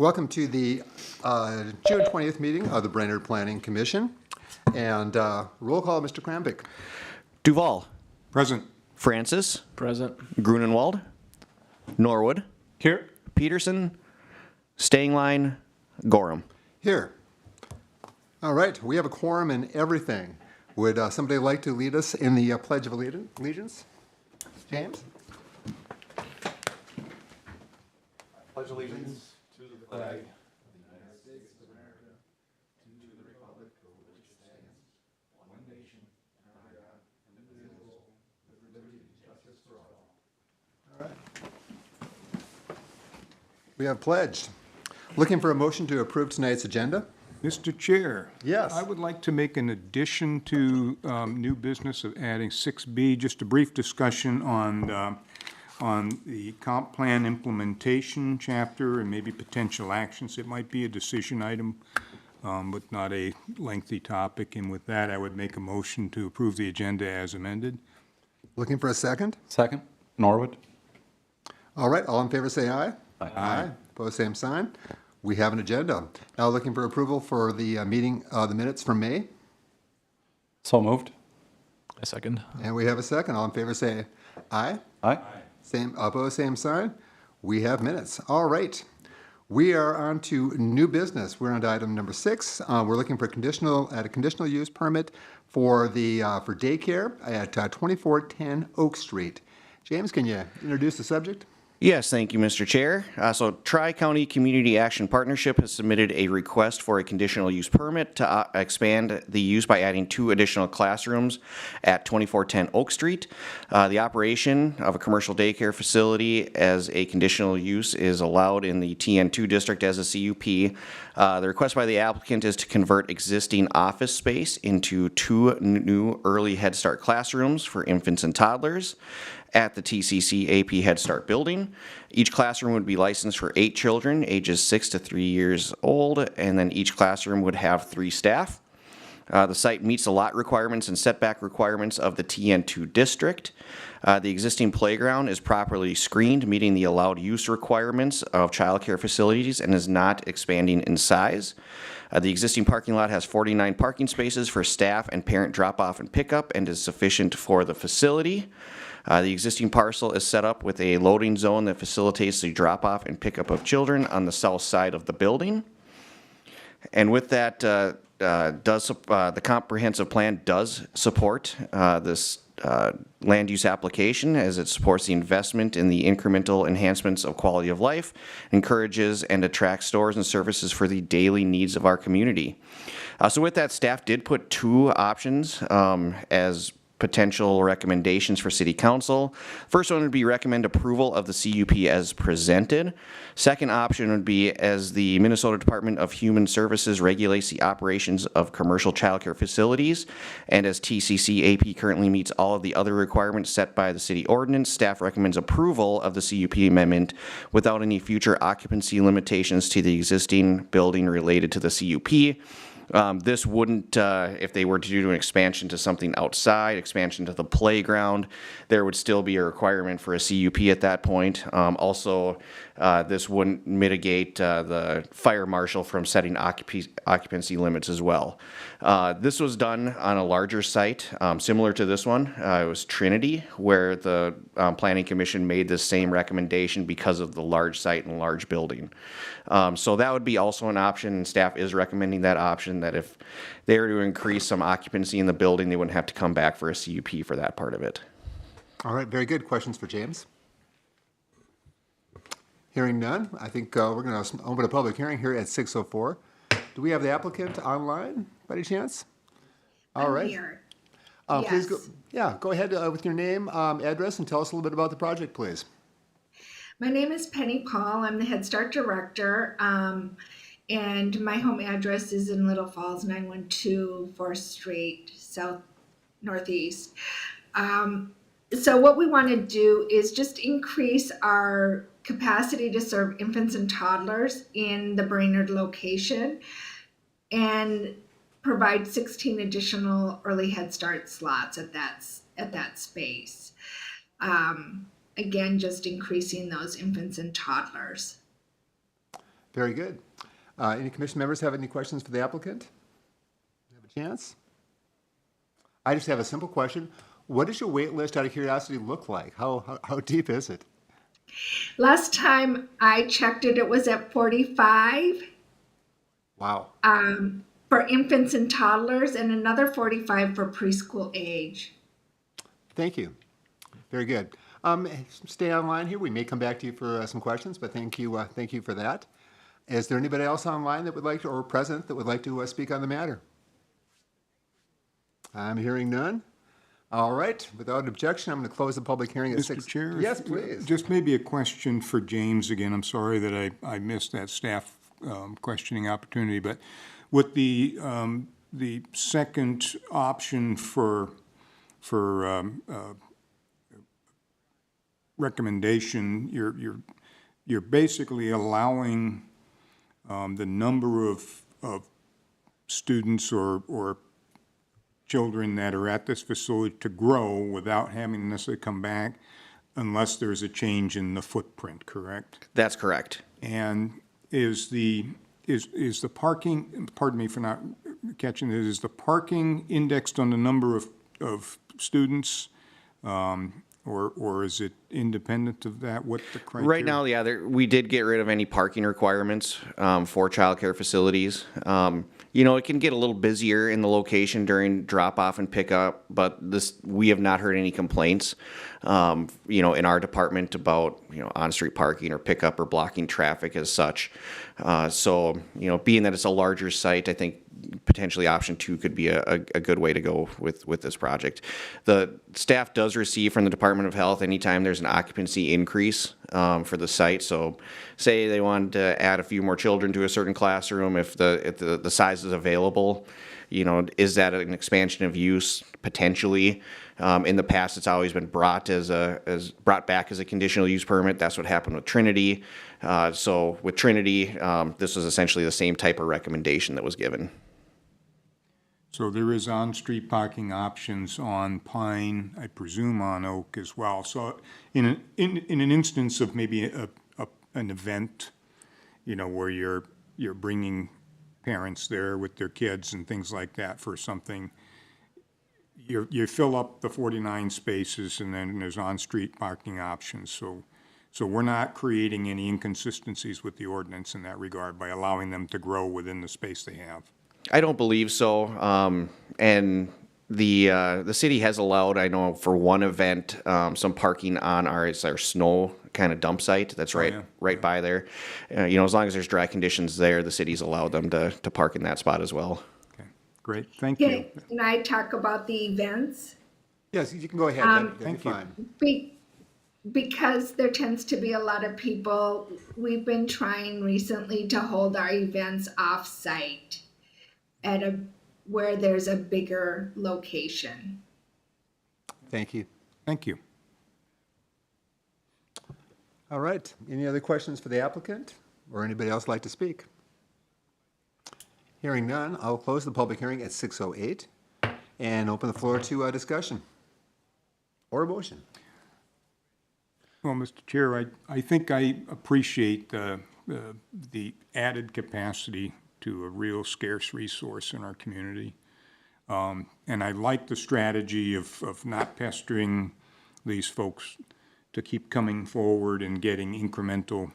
Welcome to the June 20th meeting of the Brainerd Planning Commission. And roll call, Mr. Kramvik. Duval. Present. Francis. Present. Grunenwald. Norwood. Here. Peterson. Stangline. Gorham. Here. All right, we have a quorum and everything. Would somebody like to lead us in the Pledge of Allegiance? James? Pledge allegiance to the flag of the United States of America, to the republic for which it stands, one nation, under God, indivisible, with liberty and justice for all. All right. We have pledged. Looking for a motion to approve tonight's agenda? Mr. Chair. Yes. I would like to make an addition to new business of adding 6B, just a brief discussion on the comp plan implementation chapter and maybe potential actions. It might be a decision item, but not a lengthy topic. And with that, I would make a motion to approve the agenda as amended. Looking for a second? Second. Norwood. All right, all in favor say aye. Aye. Opposed, same sign. We have an agenda. Now looking for approval for the meeting, the minutes from May. So moved. A second. And we have a second. All in favor say aye. Aye. Same, opposed, same sign. We have minutes. All right. We are on to new business. We're on to item number 6. We're looking for a conditional use permit for for daycare at 2410 Oak Street. James, can you introduce the subject? Yes, thank you, Mr. Chair. So Tri-County Community Action Partnership has submitted a request for a conditional use permit to expand the use by adding 2 additional classrooms at 2410 Oak Street. The operation of a commercial daycare facility as a conditional use is allowed in the TN2 district as a CUP. The request by the applicant is to convert existing office space into 2 new early Head Start classrooms for infants and toddlers at the TCC AP Head Start building. Each classroom would be licensed for 8 children, ages 6 to 3 years old, and then each classroom would have 3 staff. The site meets the lot requirements and setback requirements of the TN2 district. The existing playground is properly screened, meeting the allowed use requirements of childcare facilities and is not expanding in size. The existing parking lot has 49 parking spaces for staff and parent drop-off and pickup and is sufficient for the facility. The existing parcel is set up with a loading zone that facilitates the drop-off and pickup of children on the south side of the building. And with that, the comprehensive plan does support this land use application, as it supports the investment in the incremental enhancements of quality of life, encourages and attracts stores and services for the daily needs of our community. So with that, staff did put 2 options as potential recommendations for City Council. First one would be recommend approval of the CUP as presented. Second option would be, as the Minnesota Department of Human Services regulates the operations of commercial childcare facilities, and as TCC AP currently meets all of the other requirements set by the city ordinance, staff recommends approval of the CUP amendment without any future occupancy limitations to the existing building related to the CUP. This wouldn't, if they were to do an expansion to something outside, expansion to the playground, there would still be a requirement for a CUP at that point. Also, this wouldn't mitigate the fire marshal from setting occupancy limits as well. This was done on a larger site, similar to this one. It was Trinity, where the Planning Commission made the same recommendation because of the large site and large building. So that would be also an option, and staff is recommending that option, that if they were to increase some occupancy in the building, they wouldn't have to come back for a CUP for that part of it. All right, very good. Questions for James? Hearing none, I think we're going to open a public hearing here at 6:04. Do we have the applicant online by any chance? All right. I'm here. Please Yes. go ahead with your name, address, and tell us a little bit about the project, please. My name is Penny Paul. I'm the Head Start director, and my home address is in Little Falls, 912 4th Street, South Northeast. So what we want to do is just increase our capacity to serve infants and toddlers in the Brainerd location and provide 16 additional early Head Start slots at that space. Again, just increasing those infants and toddlers. Very good. Any commission members have any questions for the applicant? Have a chance? I just have a simple question. What does your wait list, out of curiosity, look like? How deep is it? Last time I checked it, it was at 45 Wow. for infants and toddlers and another 45 for preschool age. Thank you. Very good. Stay online here. We may come back to you for some questions, but thank you for that. Is there anybody else online that would like to, or present, that would like to speak on the matter? I'm hearing none. All right. Without objection, I'm going to close the public hearing at 6. Mr. Chair? Yes, please. Just maybe a question for James again. I'm sorry that I missed that staff questioning opportunity, but with the second option for recommendation, you're basically allowing the number of students or children that are at this facility to grow without having to necessarily come back unless there's a change in the footprint, correct? That's correct. And is the parking, pardon me for not catching this, is the parking indexed on the number of students? Or is it independent of that? What the criteria? Right now, yeah, we did get rid of any parking requirements for childcare facilities. It can get a little busier in the location during drop-off and pickup, but we have not heard any complaints, in our department about, on-street parking or pickup or blocking traffic as such. So, being that it's a larger site, I think potentially option 2 could be a good way to go with this project. The staff does receive from the Department of Health anytime there's an occupancy increase for the site. So say they wanted to add a few more children to a certain classroom, if the size is available, is that an expansion of use? Potentially. In the past, it's always been brought back as a conditional use permit. That's what happened with Trinity. So with Trinity, this was essentially the same type of recommendation that was given. So there is on-street parking options on Pine, I presume on Oak as well. So in an instance of maybe an event, where you're bringing parents there with their kids and things like that for something, you fill up the 49 spaces and then there's on-street parking options. So we're not creating any inconsistencies with the ordinance in that regard by allowing them to grow within the space they have. I don't believe so. And the city has allowed, I know for one event, some parking on our snow kind of dump site that's right by there. As long as there's dry conditions there, the city's allowed them to park in that spot as well. Okay, great, thank you. Can I talk about the events? Yes, you can go ahead. That'd be Thank you. fine. Because there tends to be a lot of people, we've been trying recently to hold our events off-site where there's a bigger location. Thank you. Thank you. All right. Any other questions for the applicant or anybody else like to speak? Hearing none, I'll close the public hearing at 6:08 and open the floor to discussion or a motion. Well, Mr. Chair, I think I appreciate the added capacity to a real scarce resource in our community. And I like the strategy of not pestering these folks to keep coming forward and getting incremental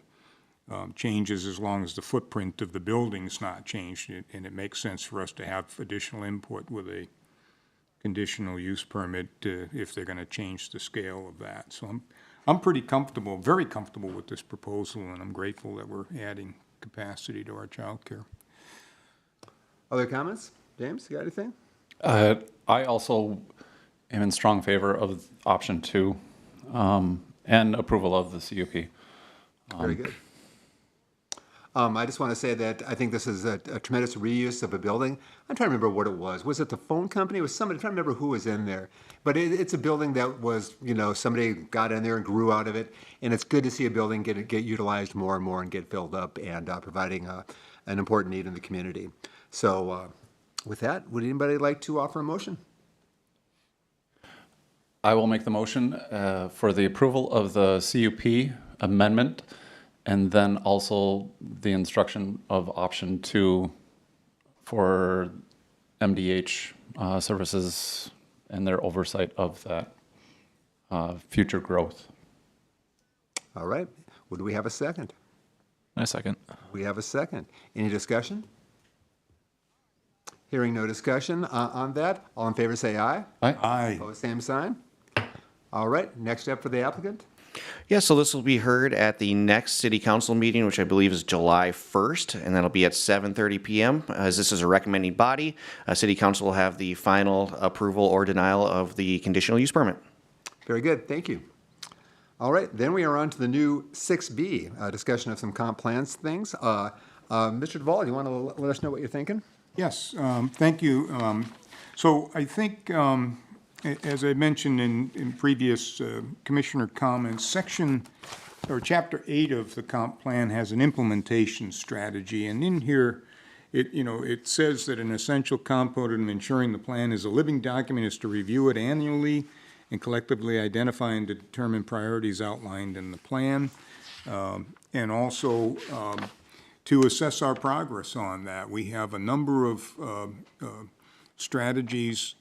changes as long as the footprint of the building's not changed. And it makes sense for us to have additional input with a conditional use permit if they're going to change the scale of that. So I'm pretty comfortable, very comfortable with this proposal, and I'm grateful that we're adding capacity to our childcare. Other comments? James, you got anything? I also am in strong favor of option 2 and approval of the CUP. Very good. I just want to say that I think this is a tremendous reuse of a building. I'm trying to remember what it was. Was it the phone company? It was somebody. I'm trying to remember who was in there. But it's a building that was, somebody got in there and grew out of it. And it's good to see a building get utilized more and more and get filled up and providing an important need in the community. So with that, would anybody like to offer a motion? I will make the motion for the approval of the CUP amendment And then also the instruction of option 2 for MDH services and their oversight of that future growth. All right. Would we have a second? A second. We have a second. Any discussion? Hearing no discussion on that, all in favor say aye. Aye. Opposed, same sign. All right, next step for the applicant. Yeah, so this will be heard at the next city council meeting, which I believe is July 1st, and that'll be at 7:30 PM. As this is a recommending body, city council will have the final approval or denial of the conditional use permit. Very good, thank you. All right, then we are on to the new 6B, discussion of some comp plans things. Mr. Duvall, you want to let us know what you're thinking? Yes, thank you. So I think, as I mentioned in previous commissioner comments, chapter 8 of the comp plan has an implementation strategy, and in here, it says that an essential component of ensuring the plan is a living document is to review it annually and collectively identify and determine priorities outlined in the plan, and also to assess our progress on that. We have a number of strategies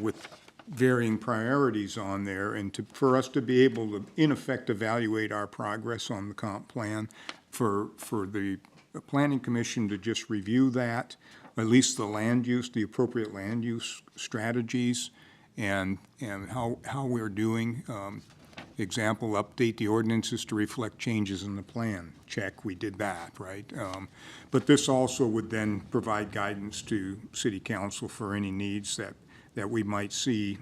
with varying priorities on there, and for us to be able to, in effect, evaluate our progress on the comp plan, for the Planning Commission to just review that, or at least the appropriate land use strategies, and how we're doing. Example, update the ordinances to reflect changes in the plan. Check, we did that, right? But this also would then provide guidance to City Council for any needs that we might see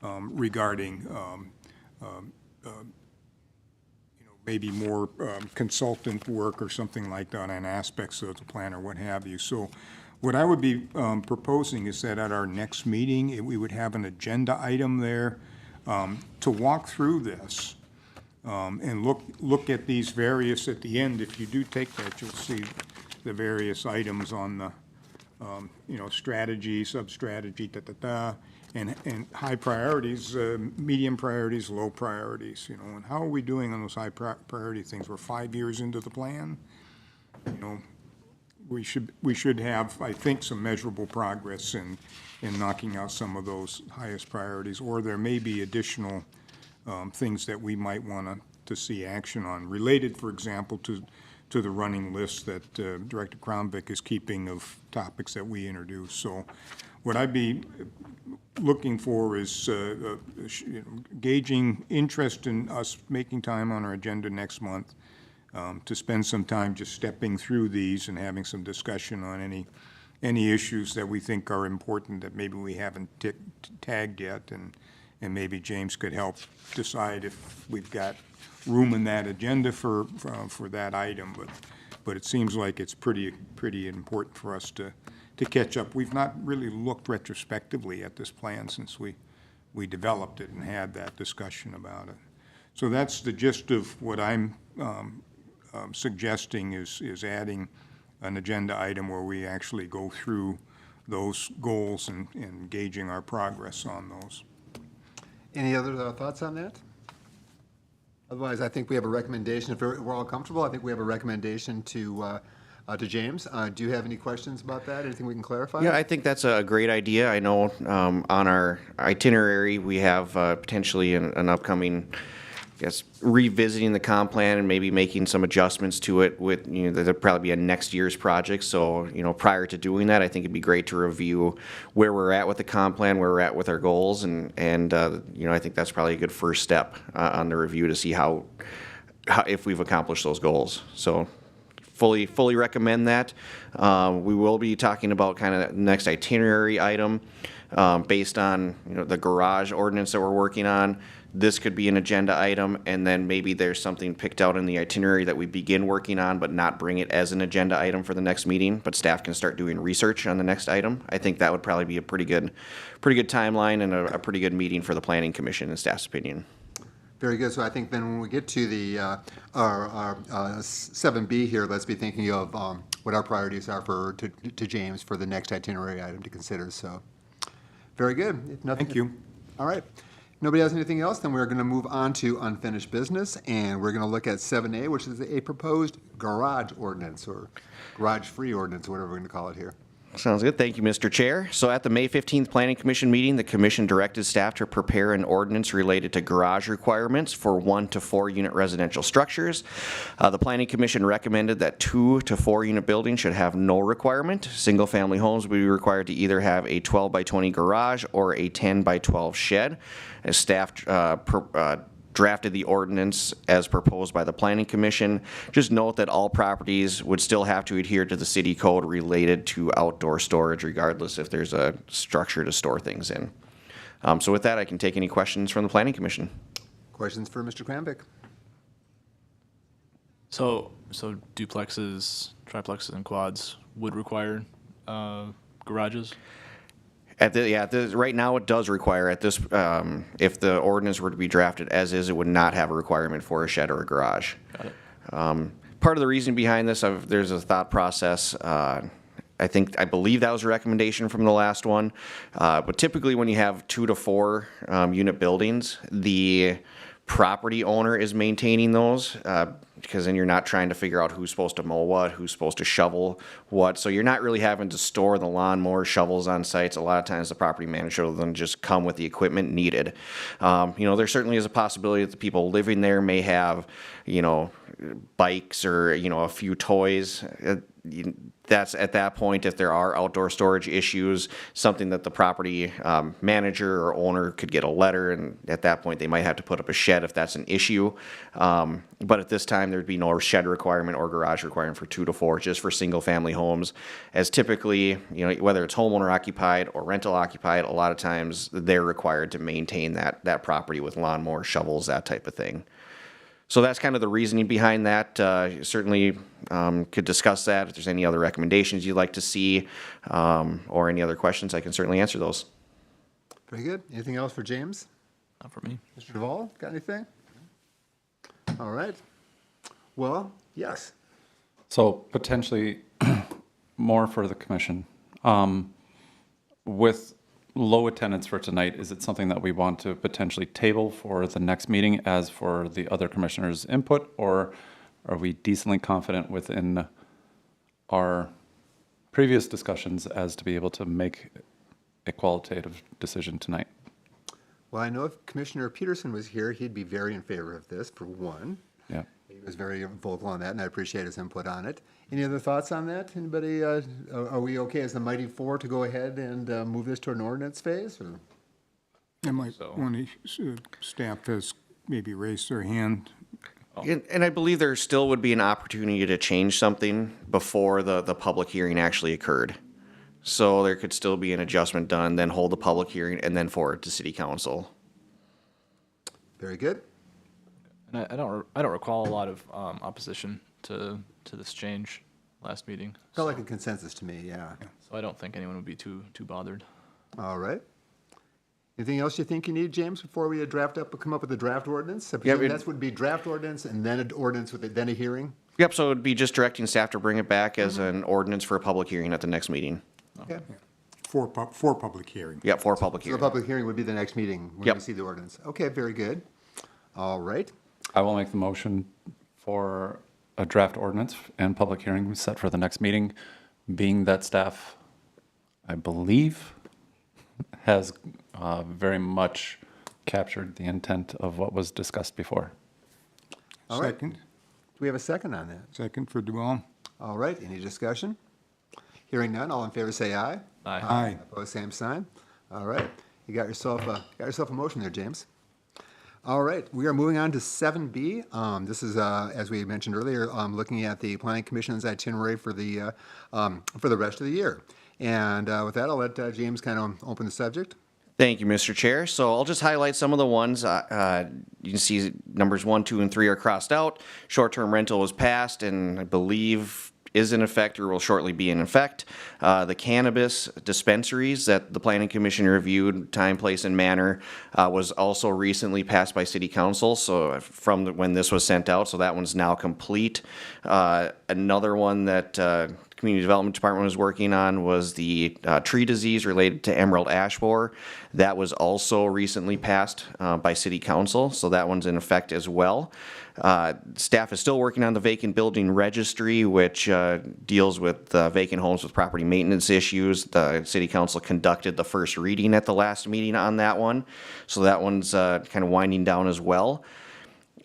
regarding maybe more consultant work or something like that on aspects of the plan or what have you. So what I would be proposing is that at our next meeting, we would have an agenda item there to walk through this and look at these various, at the end, if you do take that, you'll see the various items on the, strategy, sub-strategy, and high priorities, medium priorities, low priorities, and how are we doing on those high priority things? We're 5 years into the plan. We should have, I think, some measurable progress in knocking out some of those highest priorities, or there may be additional things that we might want to see action on, related, for example, to the running list that Director Kronvik is keeping of topics that we introduce. So what I'd be looking for is gauging interest in us making time on our agenda next month to spend some time just stepping through these and having some discussion on any issues that we think are important that maybe we haven't tagged yet, and maybe James could help decide if we've got room in that agenda for that item. But it seems like it's pretty important for us to catch up. We've not really looked retrospectively at this plan since we developed it and had that discussion about it. So that's the gist of what I'm suggesting is adding an agenda item where we actually go through those goals and gauging our progress on those. Any other thoughts on that? Otherwise, I think we have a recommendation. If we're all comfortable, I think we have a recommendation to James. Do you have any questions about that? Anything we can clarify? Yeah, I think that's a great idea. I know on our itinerary, we have potentially an upcoming, I guess, revisiting the comp plan and maybe making some adjustments to it with, there'll probably be a next year's project. So, prior to doing that, I think it'd be great to review where we're at with the comp plan, where we're at with our goals. And I think that's probably a good first step on the review to see how if we've accomplished those goals. So fully recommend that. We will be talking about kind of next itinerary item based on, the garage ordinance that we're working on. This could be an agenda item, and then maybe there's something picked out in the itinerary that we begin working on, but not bring it as an agenda item for the next meeting, but staff can start doing research on the next item. I think that would probably be a pretty good timeline and a pretty good meeting for the Planning Commission in staff's opinion. Very good. So I think then when we get to the our 7B here, let's be thinking of what our priorities are to James for the next itinerary item to consider. So very good. If nothing, Thank you. All right. Nobody has anything else? Then we're going to move on to unfinished business, and we're going to look at 7A, which is a proposed garage ordinance, or garage-free ordinance, whatever we're going to call it here. Sounds good. Thank you, Mr. Chair. So at the May 15th Planning Commission meeting, the commission directed staff to prepare an ordinance related to garage requirements for 1 to 4 unit residential structures. The Planning Commission recommended that 2 to 4 unit buildings should have no requirement. Single family homes would be required to either have a 12 by 20 garage or a 10 by 12 shed. As staff drafted the ordinance as proposed by the Planning Commission. Just note that all properties would still have to adhere to the city code related to outdoor storage, regardless if there's a structure to store things in. So with that, I can take any questions from the Planning Commission. Questions for Mr. Kramvik? So duplexes, triplexes, and quads would require garages? Right now it does require if the ordinance were to be drafted as is, it would not have a requirement for a shed or a garage. Got it. Part of the reason behind this, there's a thought process. I believe that was a recommendation from the last one. But typically when you have 2 to 4 unit buildings, the property owner is maintaining those, because then you're not trying to figure out who's supposed to mow what, who's supposed to shovel what. So you're not really having to store the lawnmower shovels on sites. A lot of times the property manager will then just come with the equipment needed. There certainly is a possibility that the people living there may have, bikes or, a few toys. That's at that point, if there are outdoor storage issues, something that the property manager or owner could get a letter, and at that point they might have to put up a shed if that's an issue. But at this time, there'd be no shed requirement or garage requirement for 2 to 4, just for single family homes. As typically, whether it's homeowner occupied or rental occupied, a lot of times they're required to maintain that property with lawnmower, shovels, that type of thing. So that's kind of the reasoning behind that. Certainly could discuss that. If there's any other recommendations you'd like to see or any other questions, I can certainly answer those. Very good. Anything else for James? Not for me. Mr. Duvall, got anything? All right. Well, yes. So potentially more for the commission. With low attendance for tonight, is it something that we want to potentially table for the next meeting as for the other commissioners' input, or are we decently confident within our previous discussions as to be able to make a qualitative decision tonight? Well, I know if Commissioner Peterson was here, he'd be very in favor of this, for one. Yeah. He was very vocal on that, and I appreciate his input on it. Any other thoughts on that? Anybody, are we okay as the Mighty Four to go ahead and move this to an ordinance phase? Or? I might want staff has maybe raised their hand. And I believe there still would be an opportunity to change something before the public hearing actually occurred. So there could still be an adjustment done, then hold the public hearing, and then forward to city council. Very good. And I don't recall a lot of opposition to this change last meeting. Felt like a consensus to me, yeah. So I don't think anyone would be too bothered. All right. Anything else you think you need, James, before we come up with a draft ordinance? I Yeah, presume that would be draft ordinance and then an ordinance then a hearing? Yep, so it would be just directing staff to bring it back as an ordinance for a public hearing at the next meeting. Okay. For public hearing. Yep, for a public So the hearing. public hearing would be the next meeting when Yep. we see the ordinance. Okay, very good. All right. I will make the motion for a draft ordinance and public hearing set for the next meeting, being that staff, I believe, has very much captured the intent of what was discussed before. All right. Second. Do we have a second on that? Second for Duval. All right, any discussion? Hearing none, all in favor say aye. Aye. Aye. Opposed, same sign. All right, you got yourself a motion there, James. All right, we are moving on to 7B. This is, as we mentioned earlier, looking at the Planning Commission's itinerary for the rest of the year. And with that, I'll let James kind of open the subject. Thank you, Mr. Chair. So I'll just highlight some of the ones. You can see numbers 1, 2, and 3 are crossed out. Short-term rental was passed and I believe is in effect or will shortly be in effect. The cannabis dispensaries that the Planning Commission reviewed, time, place, and manner, was also recently passed by City Council. So when this was sent out, so that one's now complete. Another one that Community Development Department was working on was the tree disease related to emerald ash borer. That was also recently passed by City Council, so that one's in effect as well. Staff is still working on the vacant building registry, which deals with vacant homes with property maintenance issues. The City Council conducted the first reading at the last meeting on that one, so that one's kind of winding down as well.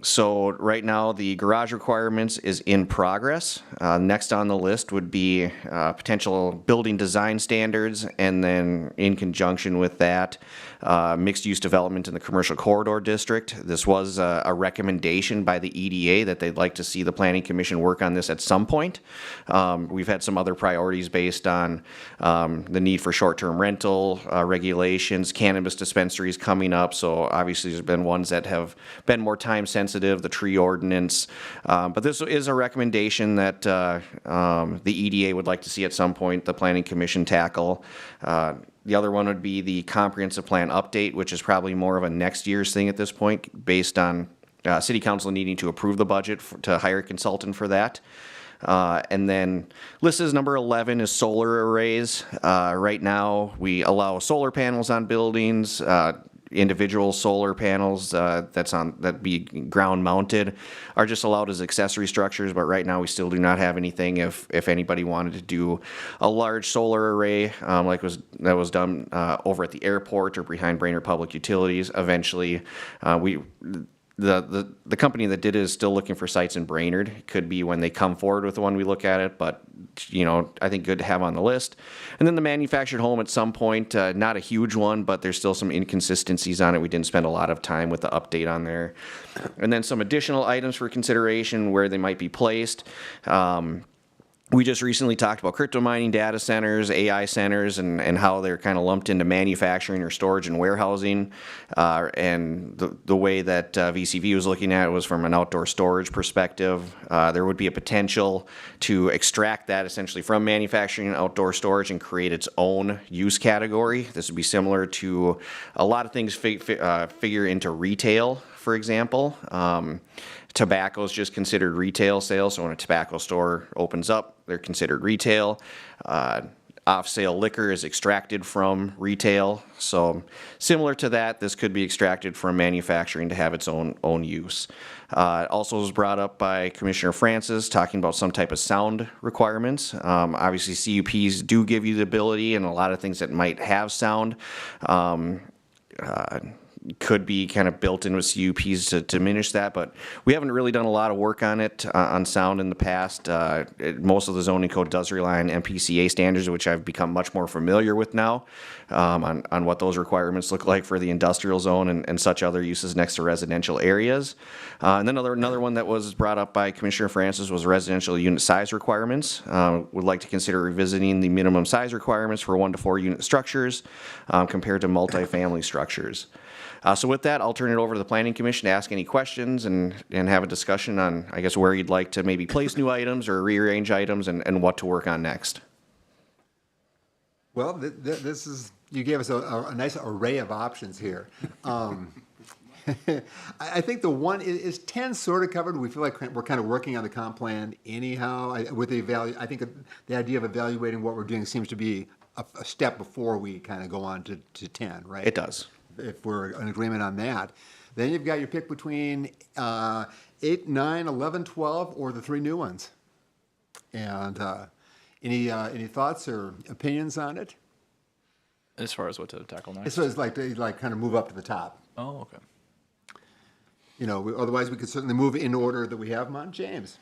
So right now, the garage requirements is in progress. Next on the list would be potential building design standards, and then in conjunction with that, mixed-use development in the commercial corridor district. This was a recommendation by the EDA that they'd like to see the Planning Commission work on this at some point. We've had some other priorities based on the need for short-term rental regulations, cannabis dispensaries coming up, so obviously there's been ones that have been more time-sensitive, the tree ordinance. But this is a recommendation that the EDA would like to see at some point the Planning Commission tackle. The other one would be the comprehensive plan update, which is probably more of a next year's thing at this point, based on City Council needing to approve the budget to hire a consultant for that. And then listed as number 11 is solar arrays. Right now, we allow solar panels on buildings, individual solar panels that be ground mounted are just allowed as accessory structures, but right now we still do not have anything if anybody wanted to do a large solar array that was done over at the airport or behind Brainerd Public Utilities. Eventually, the company that did it is still looking for sites in Brainerd. It could be when they come forward with the one we look at it, but I think good to have on the list. And then the manufactured home at some point, not a huge one, but there's still some inconsistencies on it. We didn't spend a lot of time with the update on there. And then some additional items for consideration where they might be placed. We just recently talked about crypto mining data centers, AI centers, and how they're kind of lumped into manufacturing or storage and warehousing. And the way that VCV was looking at it was from an outdoor storage perspective. There would be a potential to extract that essentially from manufacturing and outdoor storage and create its own use category. This would be similar to a lot of things figure into retail, for example. Tobacco is just considered retail sales, so when a tobacco store opens up, they're considered retail. Off-sale liquor is extracted from retail, so similar to that, this could be extracted from manufacturing to have its own use. Also was brought up by Commissioner Francis, talking about some type of sound requirements. Obviously, CUPs do give you the ability, and a lot of things that might have sound could be kind of built in with CUPs to diminish that, but we haven't really done a lot of work on it, on sound in the past. Most of the zoning code does rely on MPCA standards, which I've become much more familiar with now, on what those requirements look like for the industrial zone and such other uses next to residential areas. And then another one that was brought up by Commissioner Francis was residential unit size requirements. Would like to consider revisiting the minimum size requirements for 1 to 4 unit structures compared to multifamily structures. So with that, I'll turn it over to the Planning Commission to ask any questions and have a discussion on, I guess, where you'd like to maybe place new items or rearrange items and what to work on next. Well, this is, you gave us a nice array of options here. I think the one is 10 sort of covered. We feel like we're kind of working on the comp plan anyhow. With the I think the idea of evaluating what we're doing seems to be a step before we kind of go on to 10, right? It does. If we're in agreement on that. Then you've got your pick between 8, 9, 11, 12, or the 3 new ones. And any thoughts or opinions on it? As far as what to tackle next? So it's like kind of move up to the top. Oh, okay. Otherwise we could certainly move in order that we have them on. James?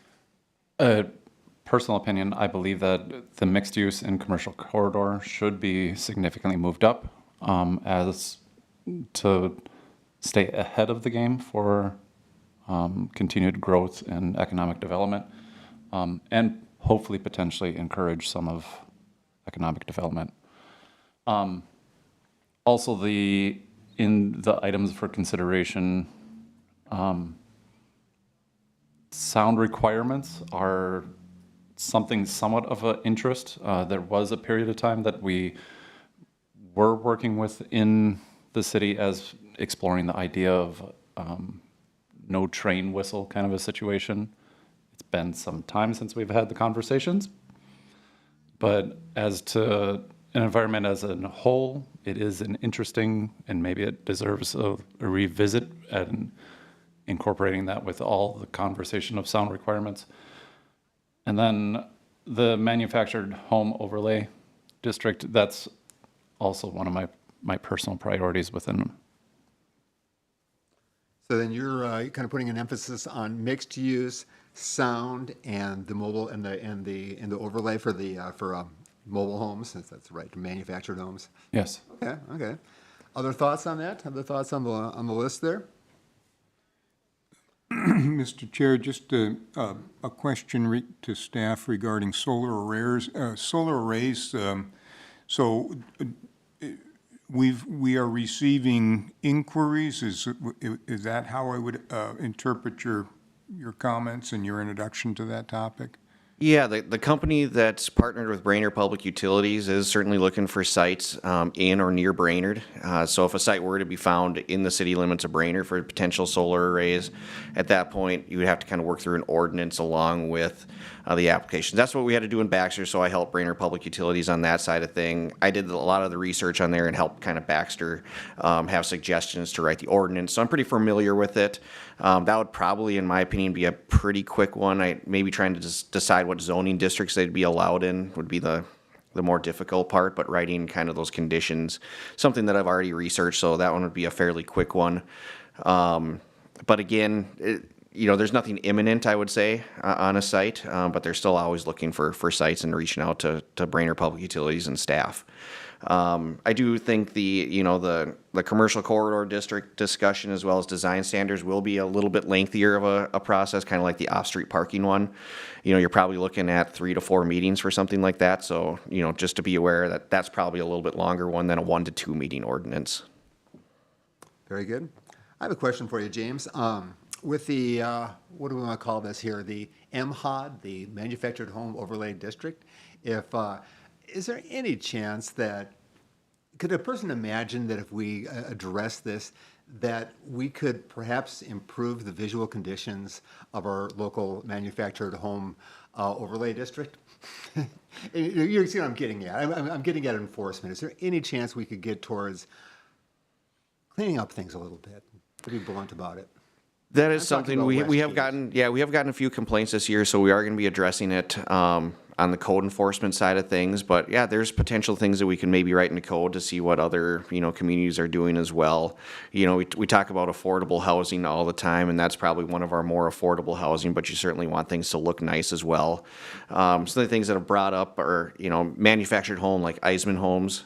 Personal opinion, I believe that the mixed use and commercial corridor should be significantly moved up as to stay ahead of the game for continued growth and economic development, and hopefully potentially encourage some of economic development. Also, in the items for consideration, sound requirements are something somewhat of an interest. There was a period of time that we were working with in the city as exploring the idea of no train whistle kind of a situation. It's been some time since we've had the conversations. But as to an environment as a whole, it is an interesting, and maybe it deserves a revisit and incorporating that with all the conversation of sound requirements. And then the manufactured home overlay district, that's also one of my personal priorities within. So then you're kind of putting an emphasis on mixed use, sound, and the mobile and the overlay for the mobile homes, since that's right, manufactured homes. Yes. Okay, okay. Other thoughts on that? Other thoughts on the list there? Mr. Chair, just a question to staff regarding solar arrays. So we are receiving inquiries. Is that how I would interpret your comments and your introduction to that topic? Yeah, the company that's partnered with Brainerd Public Utilities is certainly looking for sites in or near Brainerd. So if a site were to be found in the city limits of Brainerd for potential solar arrays, at that point you would have to kind of work through an ordinance along with the application. That's what we had to do in Baxter, so I helped Brainerd Public Utilities on that side of thing. I did a lot of the research on there and helped kind of Baxter have suggestions to write the ordinance. So I'm pretty familiar with it. That would probably, in my opinion, be a pretty quick one. I maybe trying to just decide what zoning districts they'd be allowed in would be the more difficult part, but writing kind of those conditions, something that I've already researched, so that one would be a fairly quick one. But again, there's nothing imminent, I would say, on a site, but they're still always looking for sites and reaching out to Brainerd Public Utilities and staff. I do think the commercial corridor district discussion as well as design standards will be a little bit lengthier of a process, kind of like the off-street parking one. You're probably looking at 3 to 4 meetings for something like that. So, just to be aware that that's probably a little bit longer one than a 1 to 2 meeting ordinance. Very good. I have a question for you, James. With the, what do we want to call this here? The MHOD, the Manufactured Home Overlay District. Is there any chance that, could a person imagine that if we address this, that we could perhaps improve the visual conditions of our local manufactured home overlay district? You see what I'm getting at. I'm getting at enforcement. Is there any chance we could get towards cleaning up things a little bit, to be blunt about it? That is I'm talking something about we West have Keys. gotten, we have gotten a few complaints this year, so we are going to be addressing it on the code enforcement side of things. But yeah, there's potential things that we can maybe write into code to see what other, communities are doing as well. We talk about affordable housing all the time, and that's probably one of our more affordable housing, but you certainly want things to look nice as well. Some of the things that have brought up are, manufactured home like Eisman homes,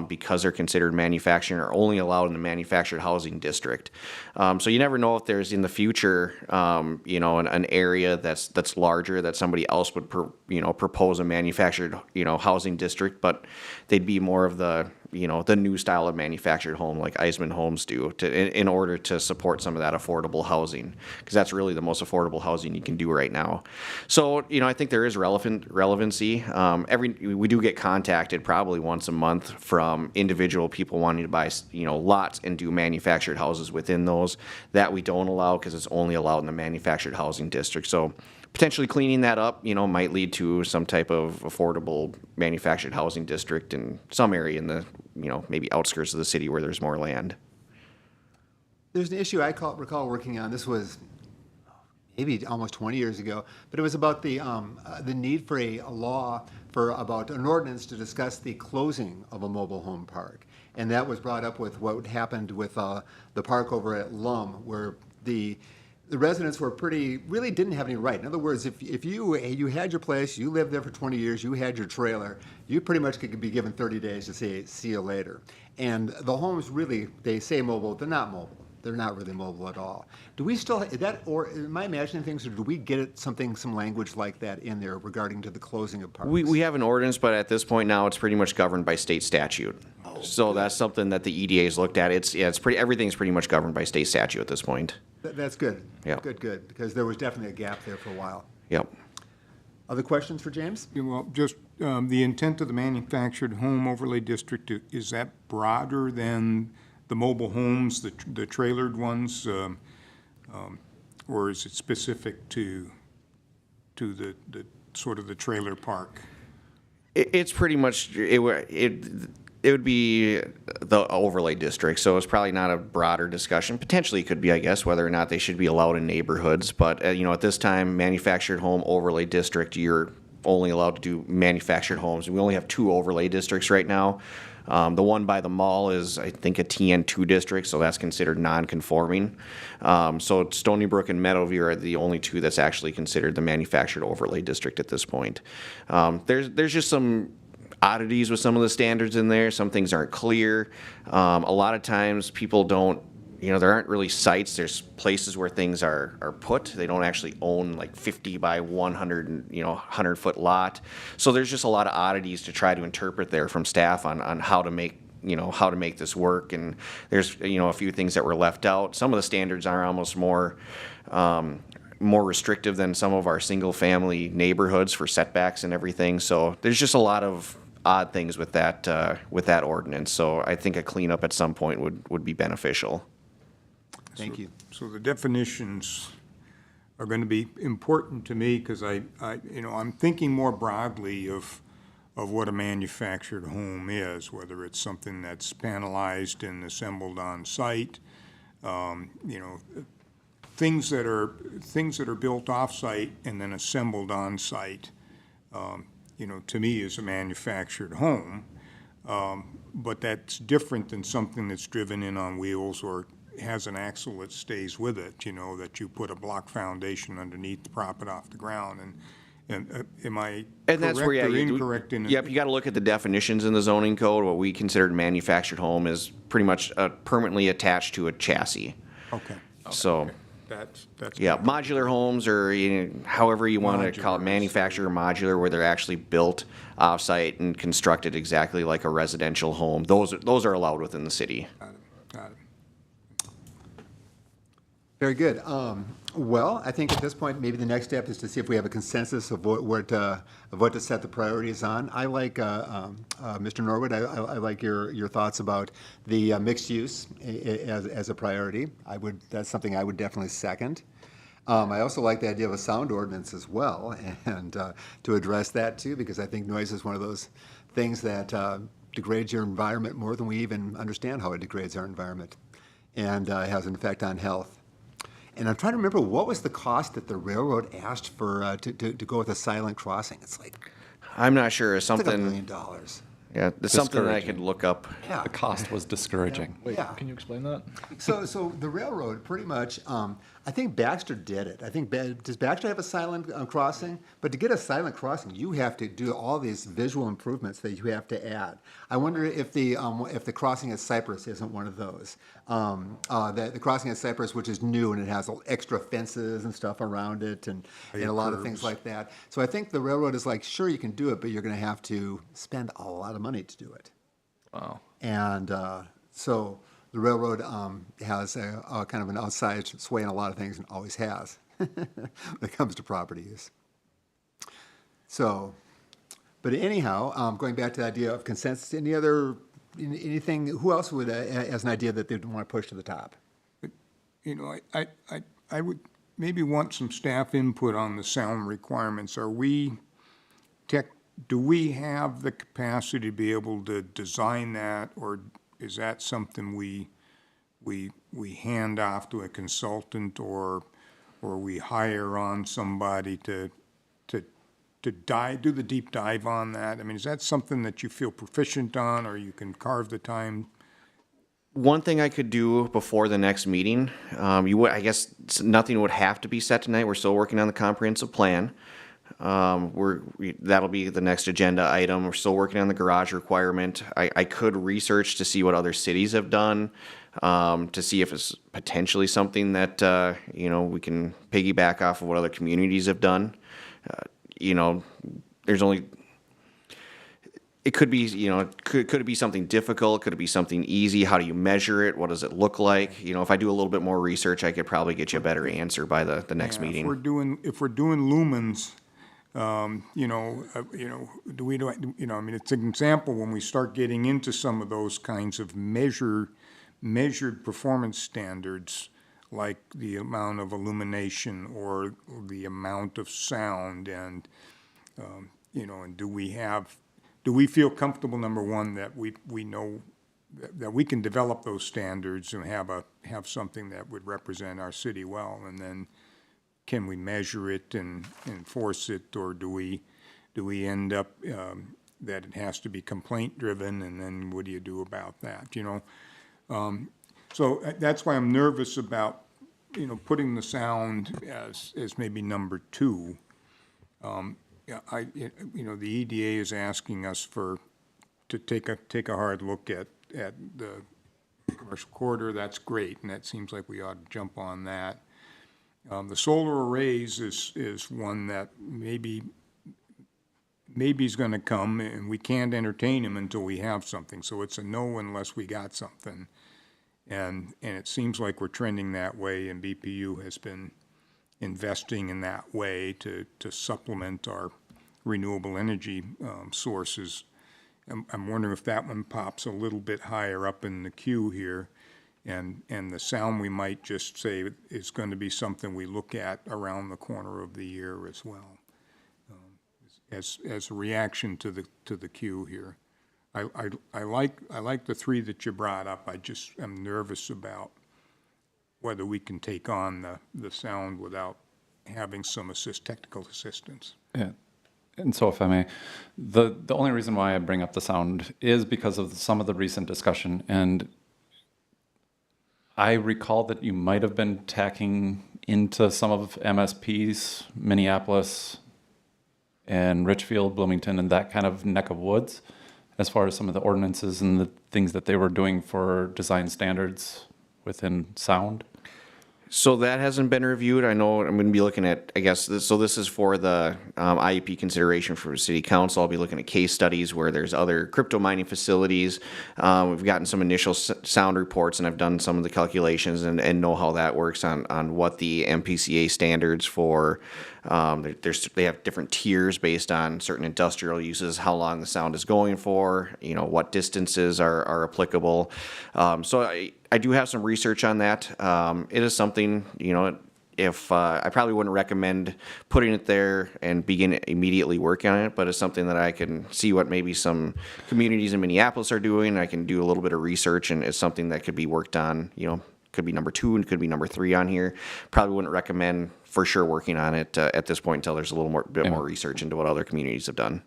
because they're considered manufacturing, are only allowed in the manufactured housing district. So you never know if there's in the future, an area that's larger that somebody else would, propose a manufactured, housing district, but they'd be more of the new style of manufactured home like Eisman homes do in order to support some of that affordable housing, because that's really the most affordable housing you can do right now. So, I think there is relevancy. We do get contacted probably once a month from individual people wanting to buy, lots and do manufactured houses within those that we don't allow because it's only allowed in the manufactured housing district. So potentially cleaning that up, might lead to some type of affordable manufactured housing district in some area in the, maybe outskirts of the city where there's more land. There's an issue I recall working on. This was maybe almost 20 years ago, but it was about the need for a law about an ordinance to discuss the closing of a mobile home park. And that was brought up with what happened with the park over at Lum, where the residents were really didn't have any right. In other words, if you had your place, you lived there for 20 years, you had your trailer, you pretty much could be given 30 days to say, see you later. And the homes really, they say mobile, they're not mobile. They're not really mobile at all. Do we still, or am I imagining things, or do we get some language like that in there regarding to the closing of parks? We have an ordinance, but at this point now, it's pretty much governed by state statute. So that's something that the EDA's looked at. Everything's pretty much governed by state statute at this point. That's good. Yeah. Good, because there was definitely a gap there for a while. Yep. Other questions for James? Yeah, well, just the intent of the manufactured home overlay district, is that broader than the mobile homes, the trailered ones, or is it specific to the sort of the trailer park? It's pretty much, it would be the overlay district, so it's probably not a broader discussion. Potentially it could be, I guess, whether or not they should be allowed in neighborhoods, but, at this time, manufactured home overlay district, you're only allowed to do manufactured homes. And we only have 2 overlay districts right now. The one by the mall is, I think, a TN2 district, so that's considered non-conforming. So Stony Brook and Meadowview are the only 2 that's actually considered the manufactured overlay district at this point. There's just some oddities with some of the standards in there. Some things aren't clear. A lot of times people don't, there aren't really sites. There's places where things are put. They don't actually own like 50 by 100, 100-foot lot. So there's just a lot of oddities to try to interpret there from staff on how to make, how to make this work. And there's, a few things that were left out. Some of the standards are almost more restrictive than some of our single-family neighborhoods for setbacks and everything. So there's just a lot of odd things with that ordinance. So I think a cleanup at some point would be beneficial. Thank you. So the definitions are going to be important to me because I'm thinking more broadly of what a manufactured home is, whether it's something that's panelized and assembled on site, things that are built off-site and then assembled on site. To me is a manufactured home, but that's different than something that's driven in on wheels or has an axle that stays with it, that you put a block foundation underneath to prop it off the ground. And am I And that's correct where, or incorrect in it? Yep, you got to look at the definitions in the zoning code. What we considered manufactured home is pretty much permanently attached to a chassis. Okay. So, That's. yeah, modular homes or however you want to call it, Modular. manufactured or modular, where they're actually built off-site and constructed exactly like a residential home. Those are allowed within the city. Got it. Very good. Well, I think at this point, maybe the next step is to see if we have a consensus of what to set the priorities on. I like, Mr. Norwood, I like your thoughts about the mixed use as a priority. That's something I would definitely second. I also like the idea of a sound ordinance as well, and to address that too, because I think noise is one of those things that degrades your environment more than we even understand how it degrades our environment, and has an effect on health. And I'm trying to remember, what was the cost that the railroad asked for to go with a silent crossing? It's like I'm not sure. It's $1 something. million. Yeah, it's something that I could look up. Yeah. The cost was discouraging. Wait, Yeah. can you explain that? So the railroad pretty much, I think Baxter did it. I think, does Baxter have a silent crossing? But to get a silent crossing, you have to do all these visual improvements that you have to add. I wonder if the crossing at Cypress isn't one of those. The crossing at Cypress, which is new and it has extra fences and stuff around it and a lot of things like that. So I think the railroad is like, sure, you can do it, but you're going to have to spend a lot of money to do it. Wow. And so the railroad has a kind of an outsized sway in a lot of things and always has when it comes to property use. So, but anyhow, going back to the idea of consensus, anything, who else would, has an idea that they'd want to push to the top? I would maybe want some staff input on the sound requirements. Do we have the capacity to be able to design that, or is that something we hand off to a consultant, or we hire on somebody to do the deep dive on that? I mean, is that something that you feel proficient on, or you can carve the time? One thing I could do before the next meeting, I guess nothing would have to be set tonight. We're still working on the comprehensive plan. That'll be the next agenda item. We're still working on the garage requirement. I could research to see what other cities have done, to see if it's potentially something that, we can piggyback off of what other communities have done. It could be, could it be something difficult? Could it be something easy? How do you measure it? What does it look like? If I do a little bit more research, I could probably get you a better answer by the next Yeah, meeting. If we're doing lumens, it's an example when we start getting into some of those kinds of measured performance standards, like the amount of illumination or the amount of sound, and and do we have do we feel comfortable, number one, that we know that we can develop those standards and have something that would represent our city well, and then can we measure it and enforce it, or do we end up that it has to be complaint driven, and then what do you do about that, you know? So that's why I'm nervous about, you know, putting the sound as maybe number two. Yeah, you know, the EDA is asking us to take a hard look at the commercial corridor. That's great, and that seems like we ought to jump on that. The solar arrays is one that maybe is going to come, and we can't entertain him until we have something. So it's a no unless we got something, and it seems like we're trending that way, and BPU has been investing in that way to supplement our renewable energy sources. I'm wondering if that one pops a little bit higher up in the queue here, and the sound we might just say is going to be something we look at around the corner of the year as well, as a reaction to the queue here. I like the three that you brought up. I just am nervous about whether we can take on the sound without having some technical assistance. Yeah. And so if I may, the only reason why I bring up the sound is because of some of the recent discussion. And I recall that you might have been tacking into some of MSP's, Minneapolis and Richfield, Bloomington, and that kind of neck of woods, as far as some of the ordinances and the things that they were doing for design standards within sound. So that hasn't been reviewed. I know I'm going to be looking at, I guess, so this is for the IEP consideration for City Council. I'll be looking at case studies where there's other crypto mining facilities. We've gotten some initial sound reports, and I've done some of the calculations and know how that works on what the MPCA standards for. They have different tiers based on certain industrial uses, how long the sound is going for, you know, what distances are applicable. So I do have some research on that. It is something, you know, if I probably wouldn't recommend putting it there and begin immediately working on it, but it's something that I can see what maybe some communities in Minneapolis are doing. I can do a little bit of research, and it's something that could be worked on, you know, could be number 2 and could be number 3 on here. Probably wouldn't recommend for sure working on it at this point until there's a little bit more research into what other communities have done.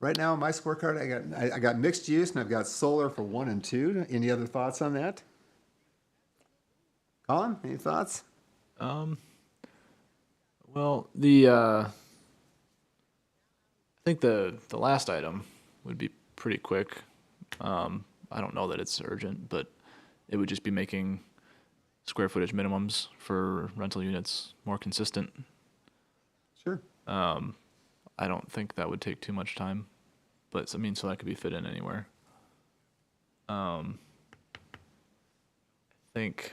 Right now, my scorecard, I got mixed use, and I've got solar for 1 and 2. Any other thoughts on that? Colin, any thoughts? Well, I think the last item would be pretty quick. I don't know that it's urgent, but it would just be making square footage minimums for rental units more consistent. Sure. I don't think that would take too much time, but I mean, so that could be fit in anywhere. I think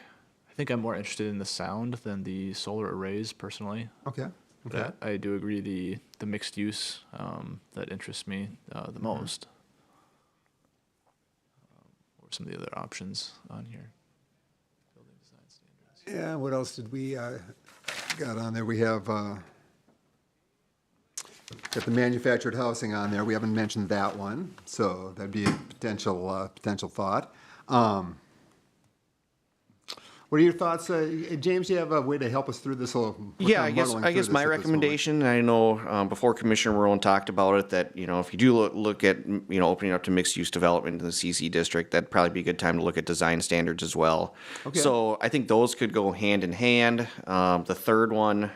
I'm more interested in the sound than the solar arrays personally. Okay. But I do agree the mixed use that interests me the most. What were some of the other options on here? Building design standards. Yeah, what else did we got on there? We have got the manufactured housing on there. We haven't mentioned that one, so that'd be a potential thought. What are your thoughts, James? Do you have a way to help us through this little? Yeah, I guess my recommendation. I know before Commissioner Rowan talked about it that, you know, if you do look at, you know, opening up to mixed use development in the CC district, that'd probably be a good time to look at design standards as well. Okay. So I think those could go hand in hand. The third one,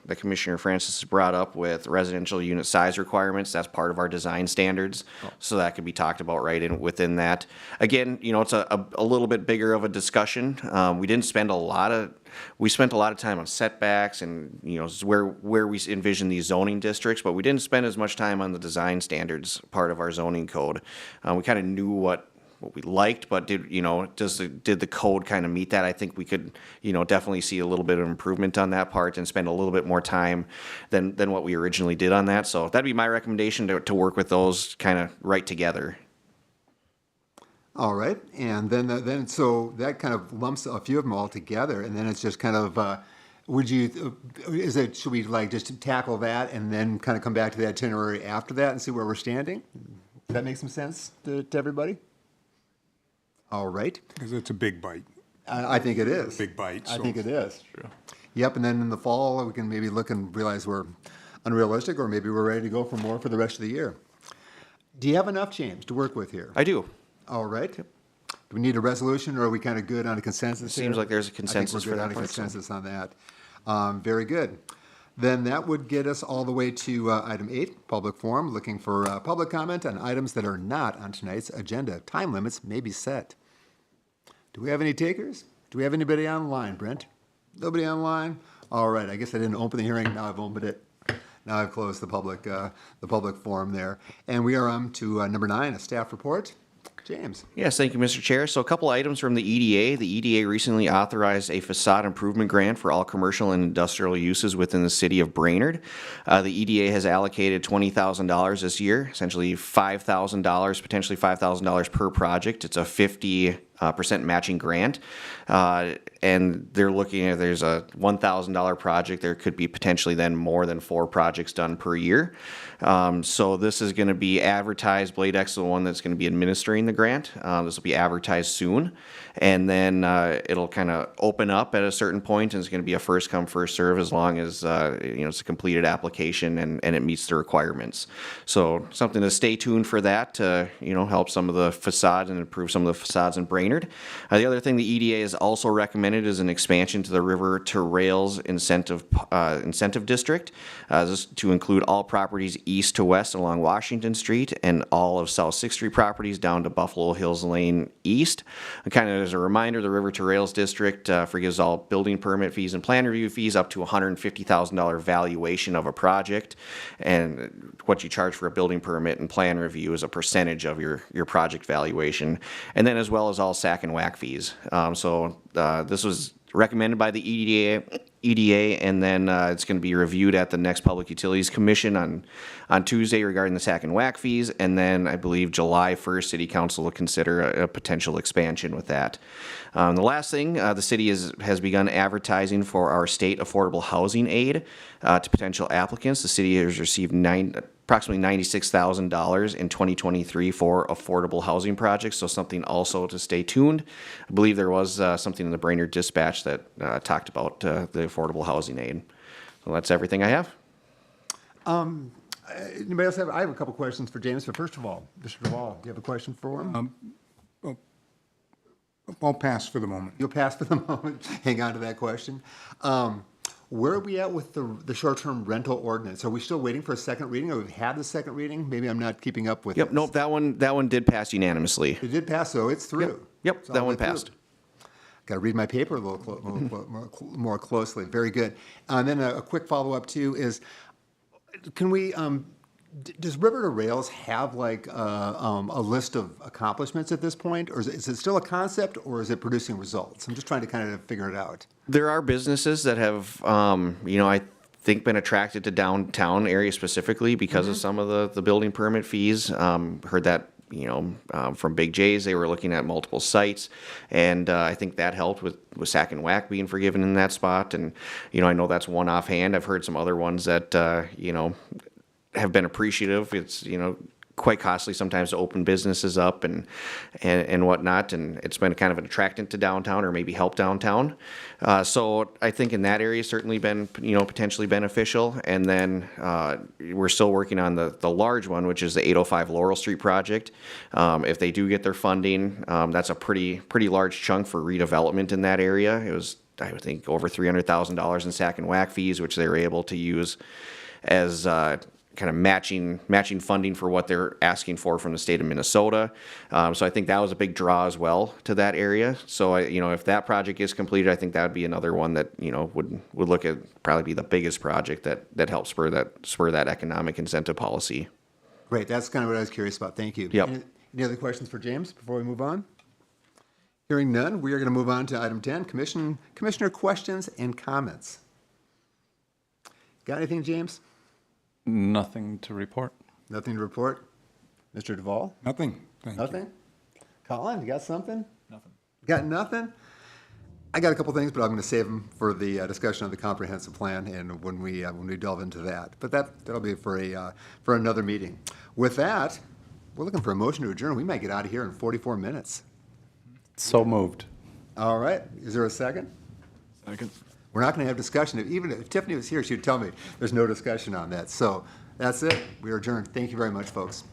that Commissioner Francis has brought up with residential unit size requirements, that's part of our design standards. So that could be talked about within that. Again, you know, it's a little bit bigger of a discussion. We spent a lot of time on setbacks and, you know, where we envision these zoning districts, but we didn't spend as much time on the design standards part of our zoning code. We kind of knew what we liked, but did the code kind of meet that? I think we could, you know, definitely see a little bit of improvement on that part and spend a little bit more time than what we originally did on that. So that'd be my recommendation to work with those kind of right together. All right, and then so that kind of lumps a few of them all together, and then it's just kind of Would you, should we like just tackle that and then kind of come back to the itinerary after that and see where we're standing? Does that make some sense to everybody? All right. Because it's a big bite. I think it is. Big bite, I so- think it is. True. Yep, and then in the fall, we can maybe look and realize we're unrealistic, or maybe we're ready to go for more for the rest of the year. Do you have enough, James, to work with here? I do. All right. Do we need a resolution, or are we kind of good on a consensus here? Seems like there's a consensus I think we're for good that on a part, so. consensus on that. Very good. Then that would get us all the way to item 8, public forum, looking for public comment on items that are not on tonight's agenda. Time limits may be set. Do we have any takers? Do we have anybody online, Brent? Nobody online? All right, I guess I didn't open the hearing, now I've opened it. Now I've closed the public forum there. And we are on to number 9, a staff report. James. Yes, thank you, Mr. Chair. So a couple items from the EDA. The EDA recently authorized a facade improvement grant for all commercial and industrial uses within the city of Brainerd. The EDA has allocated $20,000 this year, essentially $5,000, potentially $5,000 per project. It's a 50% matching grant. And they're looking at, there's a $1,000 project. There could be potentially then more than 4 projects done per year. So this is going to be advertised. Blade X is the one that's going to be administering the grant. This will be advertised soon. And then it'll kind of open up at a certain point, and it's going to be a first come, first serve as long as it's a completed application and it meets the requirements. So something to stay tuned for that to help some of the facades and improve some of the facades in Brainerd. The other thing the EDA has also recommended is an expansion to the River to Rails incentive district. This to include all properties east to west along Washington Street and all of South 6th Street properties down to Buffalo Hills Lane east. And kind of as a reminder, the River to Rails district forgives all building permit fees and plan review fees up to $150,000 valuation of a project. And what you charge for a building permit and plan review is a percentage of your project valuation. And then as well as all SAC and WAC fees. This was recommended by the EDA, and then it's going to be reviewed at the next Public Utilities Commission on Tuesday regarding the SAC and WAC fees, and then I believe July 1st, City Council will consider a potential expansion with that. The last thing, the city has begun advertising for our state affordable housing aid to potential applicants. The city has received approximately $96,000 in 2023 for affordable housing projects, so something also to stay tuned. I believe there was something in the Brainerd Dispatch that talked about the affordable housing aid. So that's everything I have. Anybody else have? I have a couple questions for James, but first of all, Mr. Duvall, do you have a question for him? I'll pass for the moment. You'll pass for the moment. Hang on to that question. Where are we at with the short-term rental ordinance? Are we still waiting for a second reading, or we've had the second reading? Maybe I'm not keeping up with Yep, this. nope, that one did pass unanimously. It did pass, so it's through. Yep, It's all that the one way through. passed. Got to read my paper a little more closely. Very good. And then a quick follow-up, too, is can we does River to Rails have like a list of accomplishments at this point, or is it still a concept, or is it producing results? I'm just trying to kind of figure it out. There are businesses that have, I think, been attracted to downtown area specifically because of some of the building permit fees. Heard that, from Big J's, they were looking at multiple sites, and I think that helped with SAC and WAC being forgiven in that spot. And, I know that's one offhand. I've heard some other ones that, have been appreciative. It's, quite costly sometimes to open businesses up and whatnot, and it's been kind of an attractant to downtown or maybe help downtown. So I think in that area certainly been, potentially beneficial. And then we're still working on the large one, which is the 805 Laurel Street project. If they do get their funding, that's a pretty large chunk for redevelopment in that area. It was, I would think, over $300,000 in SAC and WAC fees, which they were able to use as kind of matching funding for what they're asking for from the state of Minnesota. So I think that was a big draw as well to that area. So if that project is completed, I think that would be another one that would look at probably be the biggest project that helps spur that economic incentive policy. Great, that's kind of what I was curious about. Thank you. Yep. Any other questions for James before we move on? Hearing none, we are going to move on to item 10, Commissioner questions and comments. Got anything, James? Nothing to report. Nothing to report? Mr. Duvall? Nothing. Thank you. Nothing? Colin, you got something? Nothing. Got nothing? I got a couple things, but I'm going to save them for the discussion of the comprehensive plan and when we delve into that. But that'll be for another meeting. With that, we're looking for a motion to adjourn. We might get out of here in 44 minutes. So moved. All right. Is there a second? Second. We're not going to have discussion. Even if Tiffany was here, she'd tell me there's no discussion on that. So that's it. We are adjourned. Thank you very much, folks.